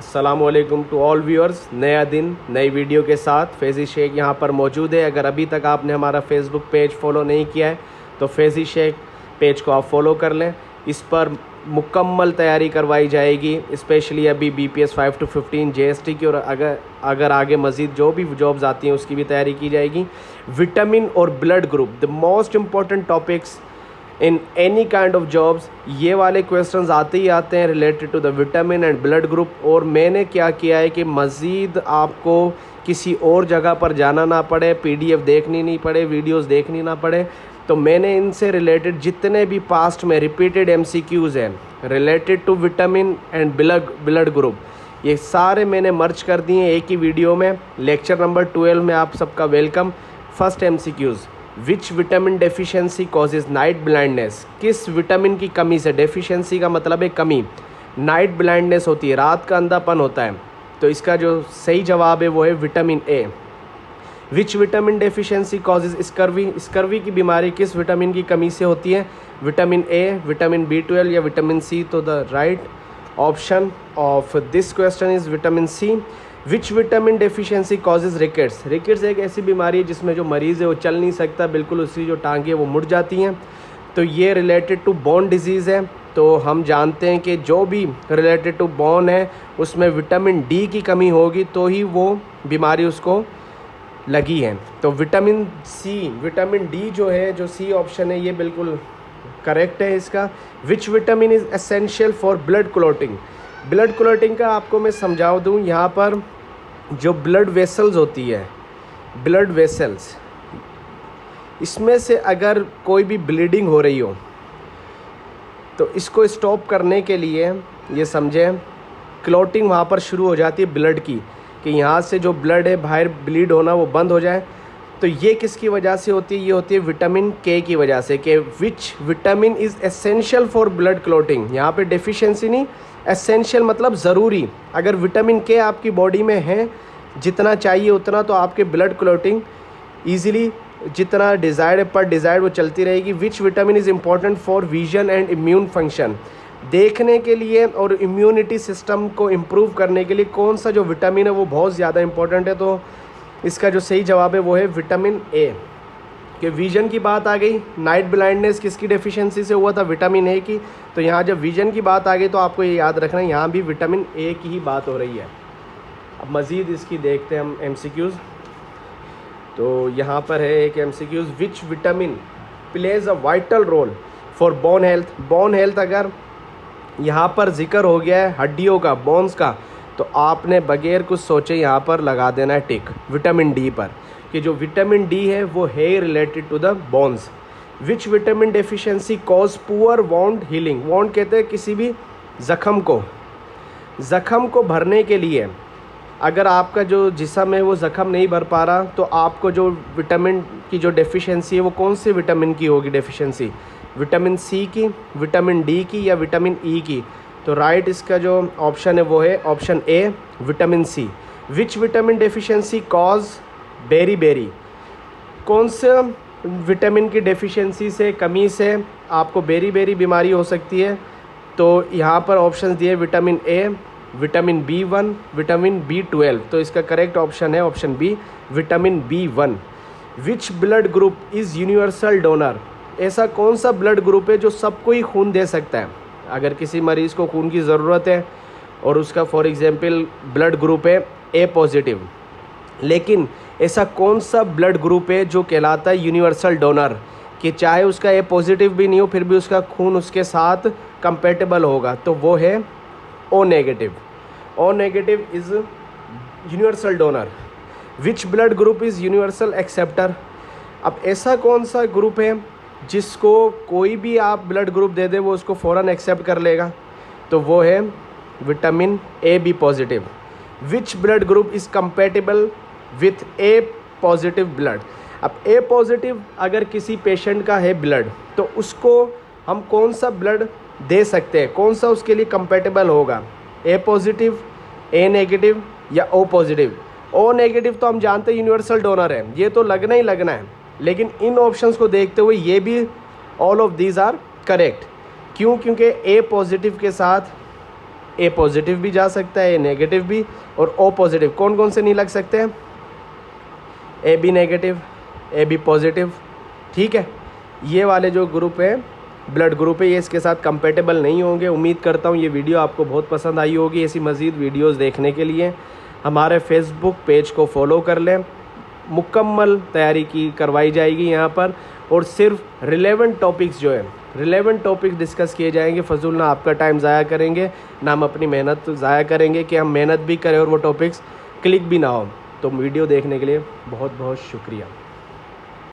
अस्सलामुअलैकुम to all viewers. नया दिन नई वीडियो के साथ फैज़ी शेख यहाँ पर मौजूद है। अगर अभी तक आपने हमारा फेसबुक पेज फॉलो नहीं किया है तो फैज़ी शेख पेज को आप फॉलो कर लें। इस पर मुकम्मल तैयारी करवाई जाएगी, स्पेशली अभी BPS 5 to 15 JST की, और अगर आगे मज़ीद जो भी जॉब्स आती हैं उसकी भी तैयारी की जाएगी। विटामिन और blood group, the most important topics in any kind of jobs, ये वाले क्वेश्चंस आते ही आते हैं related to the vitamin and blood group. और मैंने क्या किया है कि मज़ीद आपको किसी और जगह पर जाना ना पड़े, PDF देखनी नहीं पड़े, वीडियोस देखनी ना पड़े, तो मैंने इनसे रिलेटेड जितने भी पास्ट में रिपीटेड MCQs हैं related to vitamin and blood group, ये सारे मैंने मर्ज कर दिए एक ही वीडियो में। लेक्चर नंबर 12 में आप सबका welcome. First MCQs, which vitamin deficiency causes night blindness? किस विटामिन की कमी से, डेफिशिएंसी का मतलब है कमी, नाइट ब्लाइंडनेस होती है, रात का अंधापन होता है। तो इसका जो सही जवाब है वो है vitamin A। Which vitamin deficiency causes scurvy? Scurvy की बीमारी किस विटामिन की कमी से होती है? विटामिन A, विटामिन B12 या विटामिन C? तो the right option of this question is vitamin C। Which vitamin deficiency causes rickets? Rickets एक ऐसी बीमारी है जिसमें जो मरीज़ है वो चल नहीं सकता, बिल्कुल उसकी जो टांगें हैं वो मुड़ जाती हैं। तो ये रिलेटेड टू बोन डिजीज़ है। तो हम जानते हैं कि जो भी रिलेटेड टू बोन है उसमें विटामिन D की कमी होगी तो ही वो बीमारी उसको लगी है। तो विटामिन D जो है, जो C ऑप्शन है, ये बिल्कुल करेक्ट है इसका। Which vitamin is essential for blood clotting? Blood clotting का आपको मैं समझा दूँ। यहाँ पर जो ब्लड वेसल्स होती है, ब्लड वेसल्स, इसमें से अगर कोई भी ब्लीडिंग हो रही हो तो इसको स्टॉप करने के लिए ये समझें क्लॉटिंग वहाँ पर शुरू हो जाती है ब्लड की, कि यहाँ से जो ब्लड है बाहर ब्लीड होना वो बंद हो जाए। तो ये किसकी वजह से होती है? ये होती है विटामिन K की वजह से। कि which vitamin is essential for blood clotting? यहाँ पे डेफिशिएंसी नहीं, एसेंशियल मतलब ज़रूरी। अगर विटामिन K आपकी बॉडी में है जितना चाहिए उतना, तो आपके ब्लड क्लॉटिंग ईजिली जितना डिज़ायर्ड पर डिज़ायर्ड वो चलती रहेगी। Which vitamin is important for vision and immune function? देखने के लिए और इम्यूनिटी सिस्टम को इम्प्रूव करने के लिए कौन सा जो विटामिन है वो बहुत ज़्यादा इम्पॉर्टेंट है? तो इसका जो सही जवाब है वो है विटामिन A। कि विजन की बात आ गई, नाइट ब्लाइंडनेस किसकी डेफिशिएंसी से हुआ था? विटामिन A की। तो यहाँ जब विजन की बात आ गई तो आपको ये याद रखना है, यहाँ भी विटामिन A की ही बात हो रही है। अब मज़ीद इसकी देखते हैं हम MCQs। तो यहाँ पर है एक MCQs, which vitamin plays a vital role for bone health? Bone health अगर यहाँ पर जिक्र हो गया है हड्डियों का, बोन्स का, तो आपने बगैर कुछ सोचे यहाँ पर लगा देना है टिक विटामिन D पर, कि जो विटामिन D है वो है related to the bones. Which vitamin deficiency cause poor wound healing? Wound कहते हैं किसी भी ज़ख़म को भरने के लिए। अगर आपका जो जिस्म है वो ज़ख़म नहीं भर पा रहा तो आपको जो विटामिन की जो डेफिशिएंसी है वो कौन से विटामिन की होगी डेफिशिएंसी? विटामिन C की, विटामिन D की या विटामिन E की? तो राइट इसका जो ऑप्शन है वो है option A, vitamin C। Which vitamin deficiency cause beri? कौन से विटामिन की डेफिशिएंसी से, कमी से आपको बेरी बीमारी हो सकती है? तो यहाँ पर ऑप्शन दिए vitamin A, vitamin B1, vitamin B12। तो इसका करेक्ट ऑप्शन है option B, vitamin B1। Which blood group is universal donor? ऐसा कौन सा ब्लड ग्रुप है जो सबको ही खून दे सकता है? अगर किसी मरीज़ को खून की ज़रूरत है और उसका फॉर एग्जांपल ब्लड ग्रुप है A पॉजिटिव, लेकिन ऐसा कौन सा ब्लड ग्रुप है जो कहलाता है यूनिवर्सल डोनर, कि चाहे उसका A पॉजिटिव भी नहीं हो फिर भी उसका खून उसके साथ कंपेटेबल होगा? तो वो है O negative. O negative is universal donor. Which blood group is universal acceptor? अब ऐसा कौन सा ग्रुप है जिसको कोई भी आप ब्लड ग्रुप दे दे वो उसको फ़ौरन एक्सेप्ट कर लेगा? तो वो है vitamin AB positive. Which blood group is compatible with A positive blood? अब A पॉजिटिव अगर किसी पेशेंट का है ब्लड तो उसको हम कौन सा ब्लड दे सकते हैं? कौन सा उसके लिए कंपेटेबल होगा? A पॉजिटिव, A नेगेटिव या O पॉजिटिव? O नेगेटिव तो हम जानते हैं यूनिवर्सल डोनर है, ये तो लगना ही लगना है। लेकिन इन ऑप्शंस को देखते हुए ये भी all of these are correct. क्यों? क्योंकि A पॉजिटिव के साथ ए पॉजिटिव भी जा सकता है, ए नेगेटिव भी, और ओ पॉजिटिव। कौन कौन से नहीं लग सकते हैं? A B negative, A B positive, ठीक है। ये वाले जो ग्रुप है, ब्लड ग्रुप है, ये इसके साथ कंपेटेबल नहीं होंगे। उम्मीद करता हूँ ये वीडियो आपको बहुत पसंद आई होगी। ऐसी मज़ीद वीडियोस देखने के लिए हमारे फेसबुक पेज को फॉलो कर लें। मुकम्मल तैयारी की करवाई जाएगी यहाँ पर, और सिर्फ रिलेवेंट टॉपिक्स जो है, रिलेवेंट टॉपिक डिस्कस किए जाएंगे। फजूल ना आपका टाइम ज़ाया करेंगे, ना हम अपनी मेहनत ज़ाया करेंगे कि हम मेहनत भी करें और वो टॉपिक्स क्लिक भी ना हो। तो वीडियो देखने के लिए बहुत बहुत शुक्रिया।